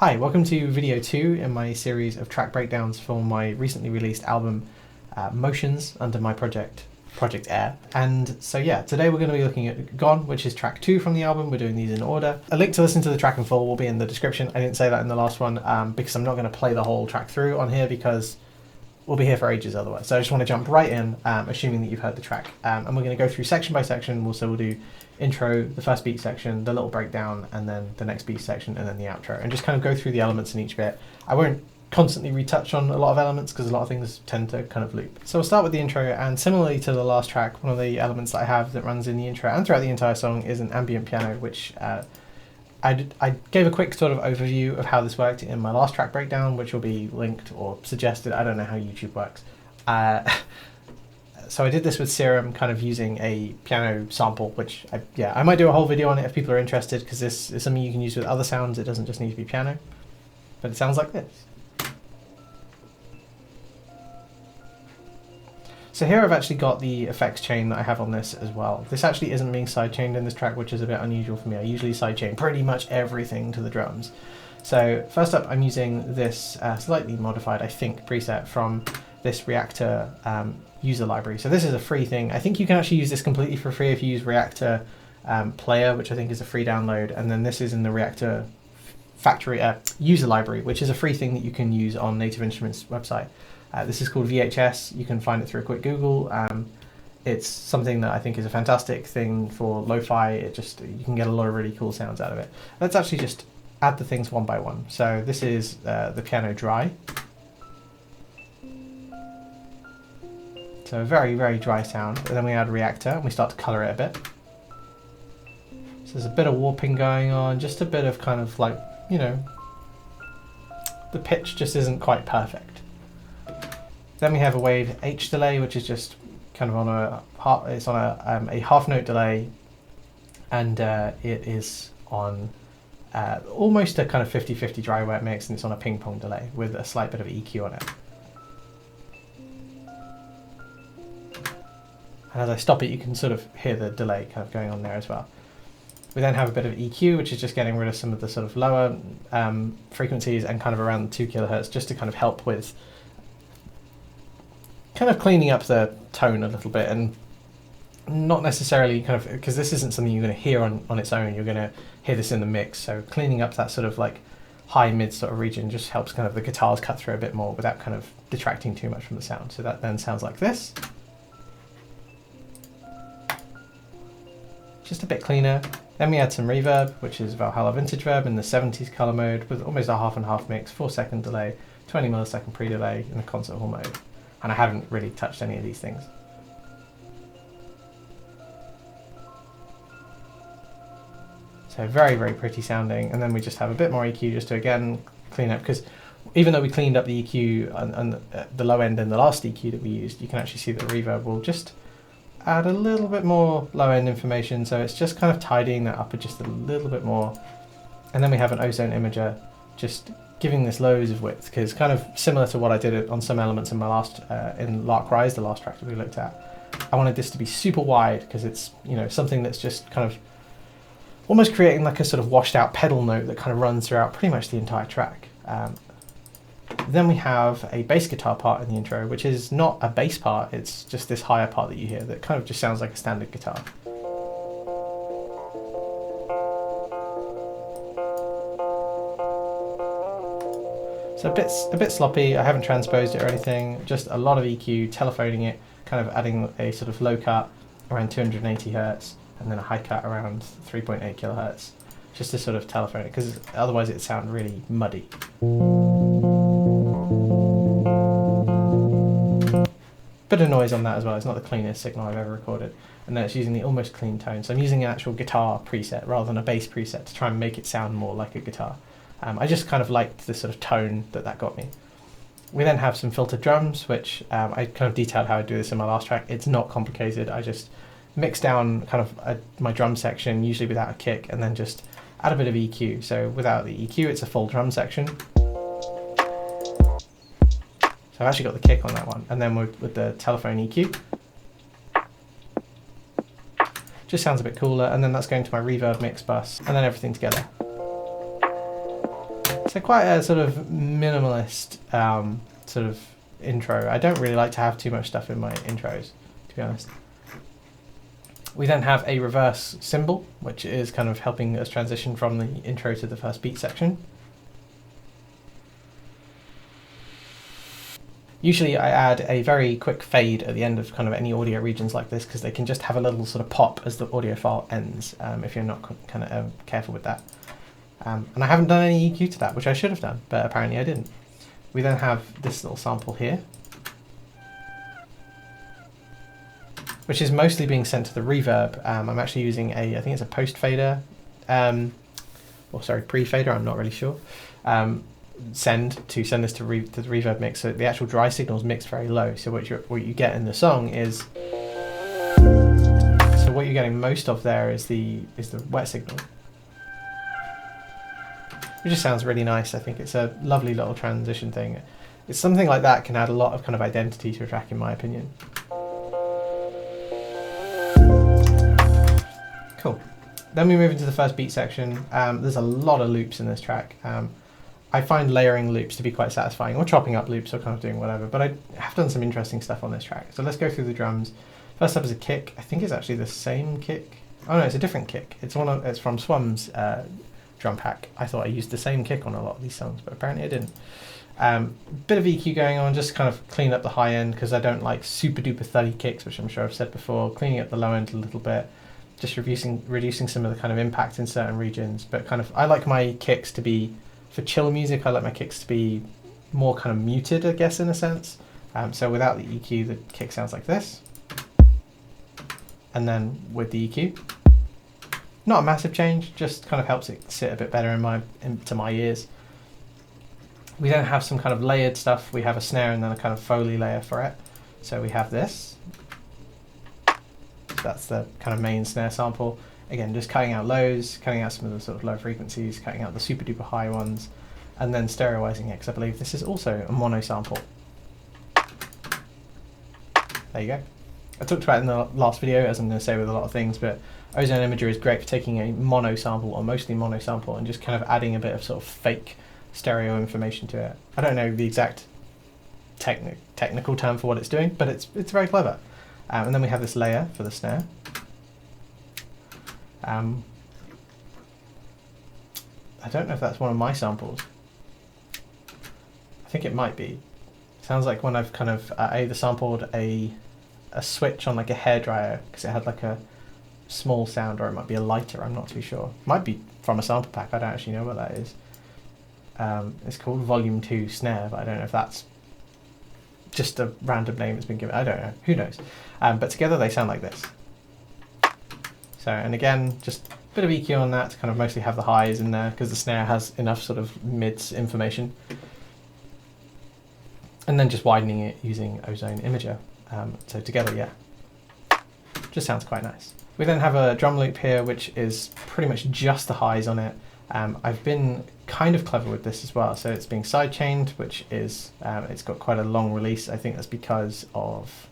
Hi, welcome to video 2 in my series of track breakdowns for my recently released album Motions under my project AER. And so yeah, today we're going to be looking at Gone, which is track 2 from the album. We're doing these in order. A link to listen to the track in full will be in the description. I didn't say that in the last one because I'm not going to play the whole track through on here because we'll be here for ages otherwise. So I just want to jump right in, assuming that you've heard the track. And we're going to go through section by section. So we'll do intro, the first beat section, the little breakdown, and then the next beat section, and then the outro, and just kind of go through the elements in each bit. I won't constantly retouch on a lot of elements because a lot of things tend to kind of loop. So we'll start with the intro, and similarly to the last track, one of the elements that I have that runs in the intro and throughout the entire song is an ambient piano, which I gave a quick sort of overview of how this worked in my last track breakdown, which will be linked or suggested. I don't know how YouTube works. So I did this with Serum, kind of using a piano sample, which I might do a whole video on it if people are interested, because this is something you can use with other sounds. It doesn't just need to be piano, but it sounds like this. So here I've actually got the effects chain that I have on this as well. This actually isn't being sidechained in this track, which is a bit unusual for me. I usually sidechain pretty much everything to the drums. So first up, I'm using this slightly modified, I think, preset from this Reactor user library. So this is a free thing. I think you can actually use this completely for free if you use Reactor Player, which I think is a free download. And then this is in the Reactor factory user library, which is a free thing that you can use on Native Instruments website. This is called VHS. You can find it through a quick Google. It's something that I think is a fantastic thing for lo-fi. You can get a lot of really cool sounds out of it. Let's actually just add the things one by one. So this is the piano dry. So a very, very dry sound. And then we add Reactor and we start to color it a bit. So there's a bit of warping going on, just a bit of kind of like, you know, the pitch just isn't quite perfect. Then we have a wave H delay, which is just kind of on a half note delay, and it is on almost a kind of 50-50 dry wet mix, and it's on a ping pong delay with a slight bit of EQ on it. And as I stop it, you can sort of hear the delay kind of going on there as well. We then have a bit of EQ, which is just getting rid of some of the sort of lower frequencies and kind of around 2 kilohertz, just to kind of help with kind of cleaning up the tone a little bit, and not necessarily kind of, because this isn't something you're going to hear on its own, you're going to hear this in the mix. So cleaning up that sort of like high mid sort of region just helps kind of the guitars cut through a bit more without kind of detracting too much from the sound. So that then sounds like this. Just a bit cleaner. Then we add some reverb, which is Valhalla Vintage Verb in the 70s color mode with almost a half and half mix, 4-second delay, 20 millisecond pre-delay in the concert hall mode. And I haven't really touched any of these things. So very, very pretty sounding. And then we just have a bit more EQ just to again clean up, because even though we cleaned up the EQ and the low end in the last EQ that we used, you can actually see that the reverb will just add a little bit more low-end information, so it's just kind of tidying that up just a little bit more. And then we have an ozone imager, just giving this loads of width, because kind of similar to what I did on some elements in my last, in Lark Rise, the last track that we looked at. I wanted this to be super wide, because it's, you know, something that's just kind of almost creating like a sort of washed out pedal note that kind of runs throughout pretty much the entire track. Then we have a bass guitar part in the intro, which is not a bass part, it's just this higher part that you hear that kind of just sounds like a standard guitar. So a bit sloppy, I haven't transposed it or anything, just a lot of EQ, telephoning it, kind of adding a sort of low cut around 280 Hz, and then a high cut around 3.8 kilohertz, just to sort of telephone it, because otherwise it'd sound really muddy. Bit of noise on that as well, it's not the cleanest signal I've ever recorded. And then it's using the almost clean tone, so I'm using an actual guitar preset rather than a bass preset to try and make it sound more like a guitar. I just kind of liked the sort of tone that got me. We then have some filtered drums, which I kind of detailed how I do this in my last track. It's not complicated, I just mix down kind of my drum section, usually without a kick, and then just add a bit of EQ. So without the EQ, it's a full drum section. So I've actually got the kick on that one. And then with the telephone EQ, just sounds a bit cooler. And then that's going to my reverb mix bus, and then everything together. So quite a sort of minimalist sort of intro. I don't really like to have too much stuff in my intros, to be honest. We then have a reverse cymbal, which is kind of helping us transition from the intro to the first beat section. Usually I add a very quick fade at the end of kind of any audio regions like this, because they can just have a little sort of pop as the audio file ends, if you're not kind of careful with that. And I haven't done any EQ to that, which I should have done, but apparently I didn't. We then have this little sample here, which is mostly being sent to the reverb. I'm actually using I think it's a post fader, or sorry, pre-fader, I'm not really sure. Send this to the reverb mix, so the actual dry signal is mixed very low. So what you get in the song is, so what you're getting most of there is the wet signal, which just sounds really nice. I think it's a lovely little transition thing. It's something like that can add a lot of kind of identity to a track, in my opinion. Cool. Then we move into the first beat section. There's a lot of loops in this track. I find layering loops to be quite satisfying, or chopping up loops, or kind of doing whatever, but I have done some interesting stuff on this track. So let's go through the drums. First up is a kick. I think it's actually the same kick. Oh no, it's a different kick. It's from Swum's drum pack. I thought I used the same kick on a lot of these songs, but apparently I didn't. Bit of EQ going on, just kind of clean up the high end, because I don't like super duper thuddy kicks, which I'm sure I've said before. Cleaning up the low end a little bit, just reducing some of the kind of impact in certain regions. But kind of, I like my kicks to be, for chill music, I like my kicks to be more kind of muted, I guess, in a sense. So without the EQ, the kick sounds like this. And then with the EQ, not a massive change, just kind of helps it sit a bit better into my ears. We then have some kind of layered stuff. We have a snare and then a kind of Foley layer for it. So we have this. So that's the kind of main snare sample. Again, just cutting out lows, cutting out some of the sort of low frequencies, cutting out the super duper high ones, and then stereoizing it, because I believe this is also a mono sample. There you go. I talked about it in the last video, as I'm going to say with a lot of things, but Ozone Imager is great for taking a mono sample, or mostly mono sample, and just kind of adding a bit of sort of fake stereo information to it. I don't know the exact technical term for what it's doing, but it's very clever. And then we have this layer for the snare. I don't know if that's one of my samples. I think it might be. Sounds like when I've kind of either sampled a switch on like a hairdryer, because it had like a small sound, or it might be a lighter, I'm not too sure. It might be from a sample pack, I don't actually know what that is. It's called Volume 2 Snare, but I don't know if that's just a random name that's been given. I don't know, who knows. But together they sound like this. So, and again, just a bit of EQ on that to kind of mostly have the highs in there, because the snare has enough sort of mids information. And then just widening it using Ozone Imager. So together, yeah, just sounds quite nice. We then have a drum loop here, which is pretty much just the highs on it. I've been kind of clever with this as well. So it's being sidechained, which is, it's got quite a long release. I think that's because of,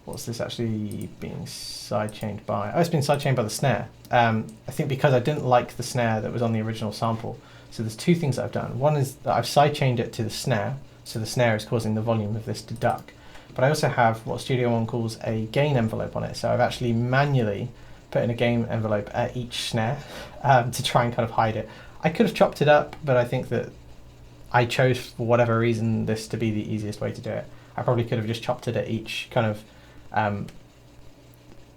what's this actually being sidechained by? Oh, it's been sidechained by the snare. I think because I didn't like the snare that was on the original sample. So there's two things that I've done. One is that I've sidechained it to the snare, so the snare is causing the volume of this to duck. But I also have what Studio One calls a gain envelope on it. So I've actually manually put in a gain envelope at each snare to try and kind of hide it. I could have chopped it up, but I think that I chose, for whatever reason, this to be the easiest way to do it. I probably could have just chopped it at each kind of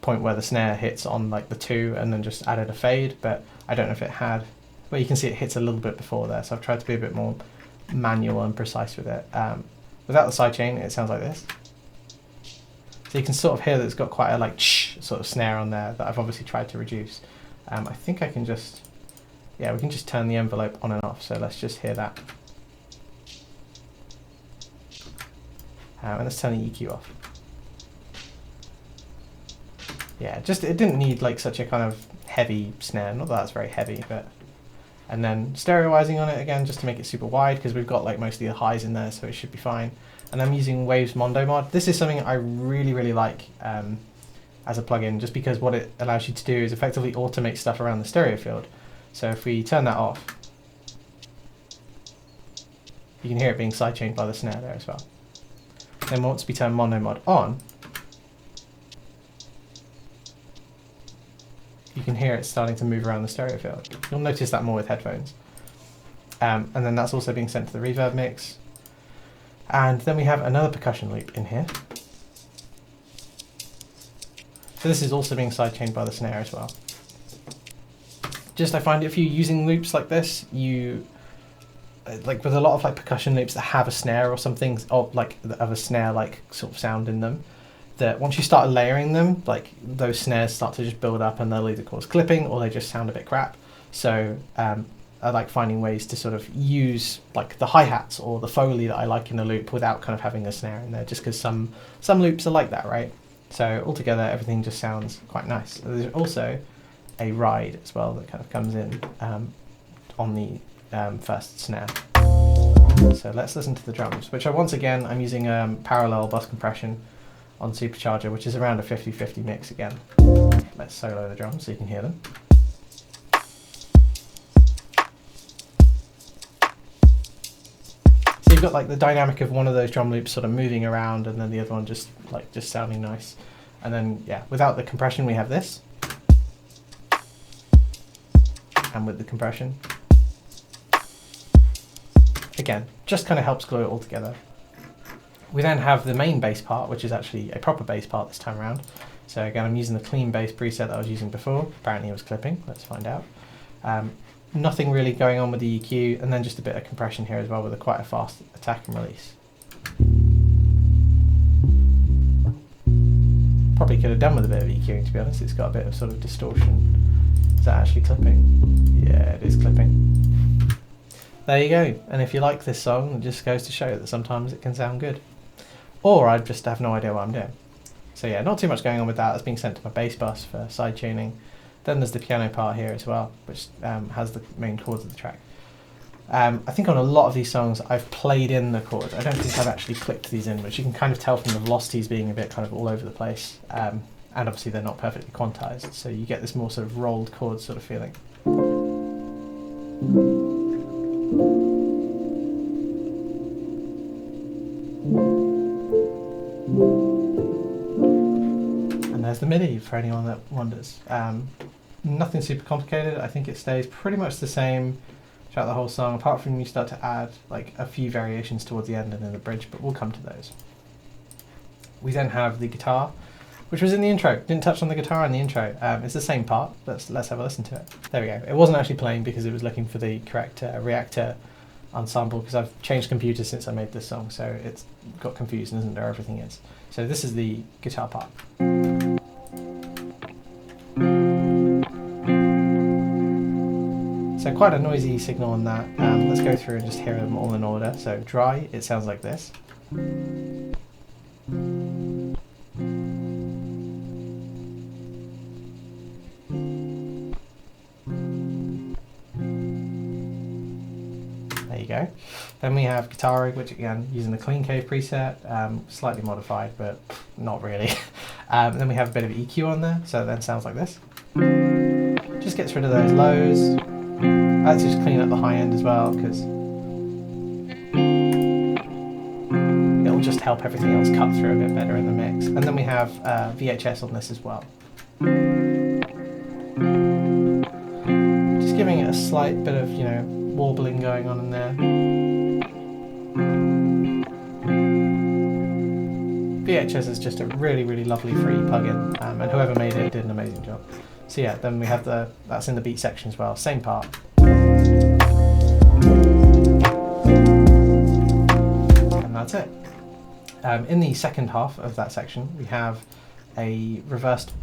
point where the snare hits on like the 2 and then just added a fade, but I don't know if it had. But you can see it hits a little bit before there, so I've tried to be a bit more manual and precise with it. Without the sidechain, it sounds like this. So you can sort of hear that it's got quite a like sort of snare on there that I've obviously tried to reduce. I think I can just, yeah, we can just turn the envelope on and off, so let's just hear that. And let's turn the EQ off. Yeah, just, it didn't need like such a kind of heavy snare, not that that's very heavy, but. And then stereoizing on it again, just to make it super wide, because we've got like mostly the highs in there, so it should be fine. And I'm using Waves Mondo Mod. This is something I really, really like as a plugin, just because what it allows you to do is effectively automate stuff around the stereo field. So if we turn that off, You can hear it being sidechained by the snare there as well. Then once we turn mono mod on, you can hear it starting to move around the stereo field. You'll notice that more with headphones. And then that's also being sent to the reverb mix. And then we have another percussion loop in here. So this is also being sidechained by the snare as well. Just I find if you're using loops like this, like with a lot of like percussion loops that have a snare or something, or like of a snare like sort of sound in them, that once you start layering them, like those snares start to just build up and they'll either cause clipping or they just sound a bit crap. So I like finding ways to sort of use like the hi-hats or the Foley that I like in a loop without kind of having a snare in there, just because some loops are like that, right? So altogether, everything just sounds quite nice. There's also a ride as well that kind of comes in on the first snare. So let's listen to the drums, which are once again, I'm using parallel bus compression on Supercharger, which is around a 50-50 mix again. Let's solo the drums so you can hear them. So you've got like the dynamic of one of those drum loops sort of moving around and then the other one just sounding nice. And then yeah, without the compression we have this. And with the compression, again, just kind of helps glue it all together. We then have the main bass part, which is actually a proper bass part this time around. So again, I'm using the clean bass preset that I was using before. Apparently it was clipping, let's find out. Nothing really going on with the EQ, and then just a bit of compression here as well with quite a fast attack and release. Probably could have done with a bit of EQing, to be honest. It's got a bit of sort of distortion. Is that actually clipping? Yeah, it is clipping. There you go. And if you like this song, it just goes to show that sometimes it can sound good. Or I just have no idea what I'm doing. So yeah, not too much going on with that. That's being sent to my bass bus for side tuning. Then there's the piano part here as well, which has the main chords of the track. I think on a lot of these songs I've played in the chords. I don't think I've actually clicked these in, which you can kind of tell from the velocities being a bit kind of all over the place. And obviously they're not perfectly quantized, so you get this more sort of rolled chord sort of feeling. And there's the MIDI for anyone that wonders. Nothing super complicated. I think it stays pretty much the same throughout the whole song, apart from you start to add like a few variations towards the end and in the bridge, but we'll come to those. We then have the guitar, which was in the intro. Didn't touch on the guitar in the intro. It's the same part. Let's have a listen to it. There we go. It wasn't actually playing because it was looking for the correct reactor ensemble, because I've changed computers since I made this song, so it's got confused and isn't where everything is. So this is the guitar part. So quite a noisy signal on that. Let's go through and just hear them all in order. So dry, it sounds like this. There you go. Then we have guitar rig, which again, using the Clean Cave preset, slightly modified, but not really. Then we have a bit of EQ on there, so it then sounds like this. Just gets rid of those lows. Let's just clean up the high end as well, because it'll just help everything else cut through a bit better in the mix. And then we have VHS on this as well. Just giving it a slight bit of, warbling going on in there. VHS is just a really, really lovely free plugin, and whoever made it did an amazing job. So yeah, then we have that's in the beat section as well, same part. And that's it. In the second half of that section, we have a reversed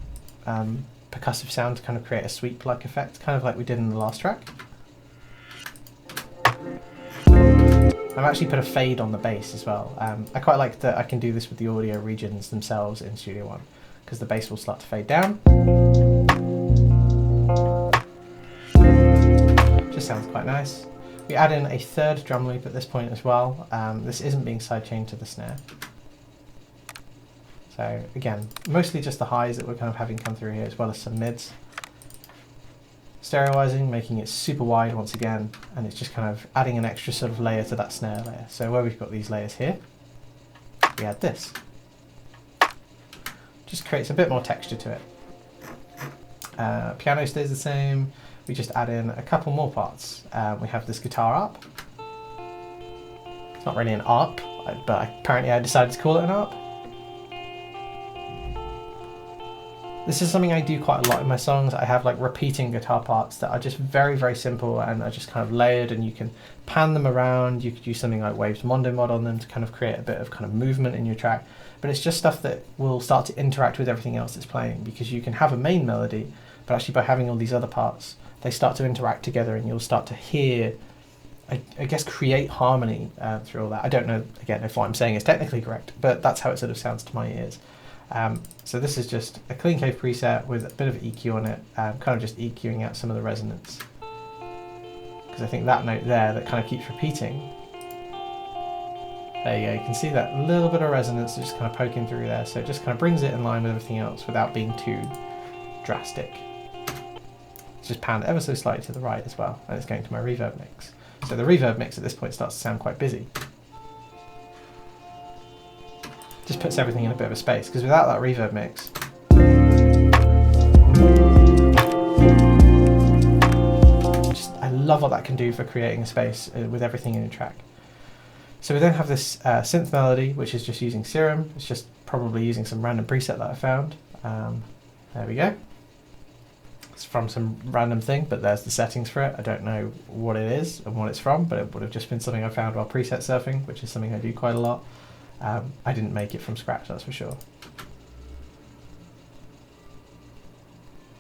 percussive sound to kind of create a sweep-like effect, kind of like we did in the last track. I've actually put a fade on the bass as well. I quite like that I can do this with the audio regions themselves in Studio One, because the bass will start to fade down. Just sounds quite nice. We add in a third drum loop at this point as well. This isn't being sidechained to the snare. So again, mostly just the highs that we're kind of having come through here, as well as some mids. stereoizing, making it super wide once again, and it's just kind of adding an extra sort of layer to that snare layer. So where we've got these layers here, we add this. Just creates a bit more texture to it. Piano stays the same, we just add in a couple more parts. We have this guitar arp. It's not really an arp, but apparently I decided to call it an arp. This is something I do quite a lot in my songs. I have like repeating guitar parts that are just very, very simple and are just kind of layered, and you can pan them around. You could use something like Waves Mondo Mod on them to kind of create a bit of kind of movement in your track. But it's just stuff that will start to interact with everything else that's playing, because you can have a main melody, but actually by having all these other parts, they start to interact together and you'll start to hear, I guess, create harmony through all that. I don't know, again, if what I'm saying is technically correct, but that's how it sort of sounds to my ears. So this is just a clean cave preset with a bit of EQ on it, kind of just EQing out some of the resonance. Because I think that note there that kind of keeps repeating, there you go, you can see that little bit of resonance just kind of poking through there, so it just kind of brings it in line with everything else without being too drastic. It's just panned ever so slightly to the right as well, and it's going to my reverb mix. So the reverb mix at this point starts to sound quite busy. Just puts everything in a bit of a space, because without that reverb mix, I love what that can do for creating a space with everything in your track. So we then have this synth melody, which is just using Serum. It's just probably using some random preset that I found. There we go. It's from some random thing, but there's the settings for it. I don't know what it is and what it's from, but it would have just been something I found while preset surfing, which is something I do quite a lot. I didn't make it from scratch, that's for sure.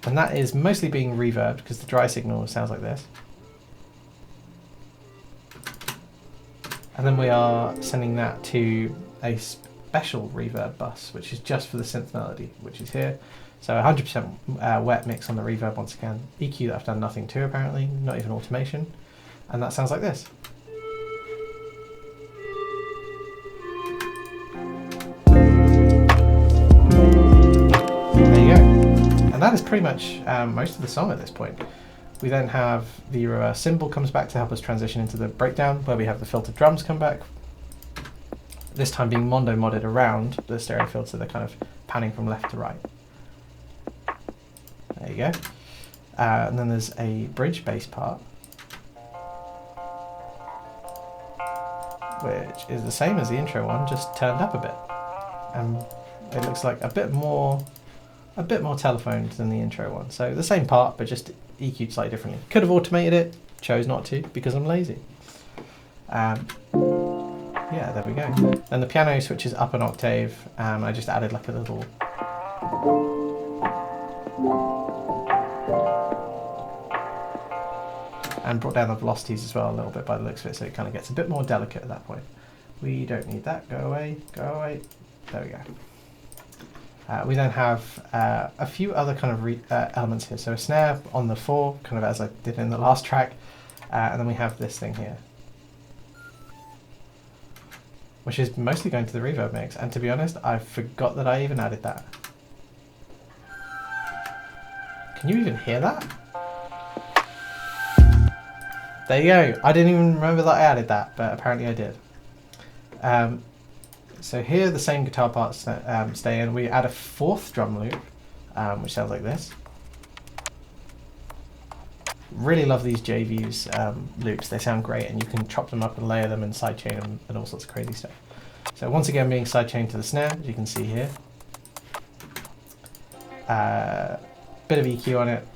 And that is mostly being reverbed, because the dry signal sounds like this. And then we are sending that to a special reverb bus, which is just for the synth melody, which is here. So 100% wet mix on the reverb once again. EQ that I've done nothing to apparently, not even automation. And that sounds like this. There you go. And that is pretty much most of the song at this point. We then have the reverse cymbal comes back to help us transition into the breakdown, where we have the filtered drums come back. This time being Mondo modded around the stereo filter, they're kind of panning from left to right. There you go. And then there's a bridge bass part, which is the same as the intro one, just turned up a bit. And it looks like a bit more telephoned than the intro one. So the same part, but just EQ'd slightly differently. Could have automated it, chose not to because I'm lazy. Yeah, there we go. Then the piano switches up an octave. I just added like a little and brought down the velocities as well a little bit by the looks of it, so it kind of gets a bit more delicate at that point. We don't need that. Go away. Go away. There we go. We then have a few other kind of elements here. So a snare on the 4, kind of as I did in the last track, and then we have this thing here, which is mostly going to the reverb mix. And to be honest, I forgot that I even added that. Can you even hear that? There you go. I didn't even remember that I added that, but apparently I did. So here the same guitar parts stay in. We add a 4th drum loop, which sounds like this. Really love these JVs loops. They sound great, and you can chop them up and layer them and sidechain them and all sorts of crazy stuff. So once again being sidechained to the snare, as you can see here. Bit of EQ on it,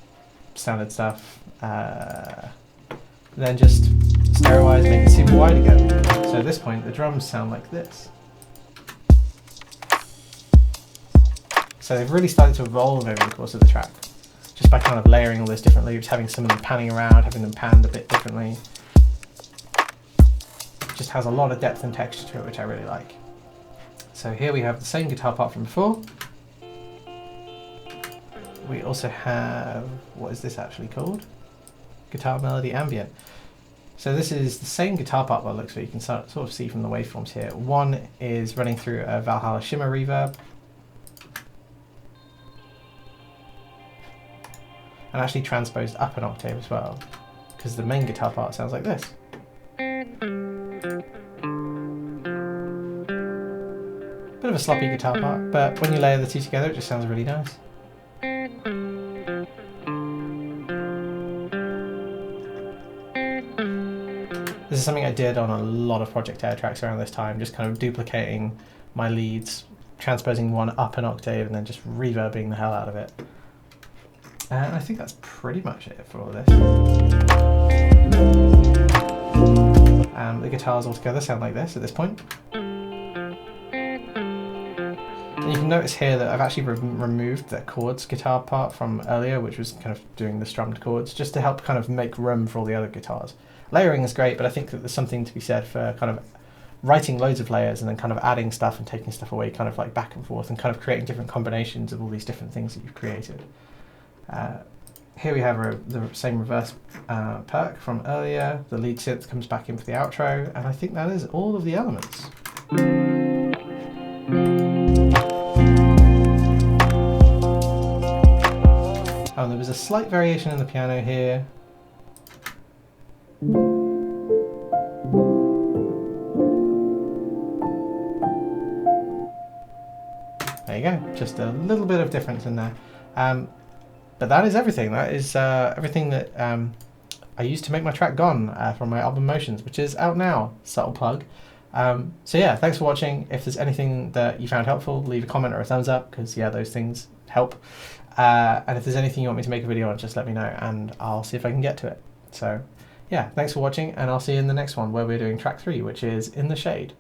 standard stuff. Then just stereoize, make it super wide again. So at this point the drums sound like this. So they've really started to evolve over the course of the track, just by kind of layering all those different loops, having some of them panning around, having them panned a bit differently. It just has a lot of depth and texture to it, which I really like. So here we have the same guitar part from before. We also have, what is this actually called? Guitar Melody Ambient. So this is the same guitar part by the looks of it. You can sort of see from the waveforms here. One is running through a Valhalla Shimmer reverb. and actually transposed up an octave as well, because the main guitar part sounds like this. Bit of a sloppy guitar part, but when you layer the two together it just sounds really nice. This is something I did on a lot of Project Air tracks around this time, just kind of duplicating my leads, transposing one up an octave and then just reverbing the hell out of it. And I think that's pretty much it for all this. The guitars all together sound like this at this point. And you can notice here that I've actually removed the chords guitar part from earlier, which was kind of doing the strummed chords, just to help kind of make room for all the other guitars. Layering is great, but I think that there's something to be said for kind of writing loads of layers and then kind of adding stuff and taking stuff away, kind of like back and forth, and kind of creating different combinations of all these different things that you've created. Here we have the same reverse perk from earlier. The lead synth comes back in for the outro, and I think that is all of the elements. Oh, and there was a slight variation in the piano here. There you go, just a little bit of difference in there. But that is everything. That is everything that I used to make my track Gone from my album Motions, which is out now. Subtle plug. So yeah, thanks for watching. If there's anything that you found helpful, leave a comment or a thumbs up, because yeah, those things help. And if there's anything you want me to make a video on, just let me know and I'll see if I can get to it. So yeah, thanks for watching, and I'll see you in the next one where we're doing track 3, which is In the Shade.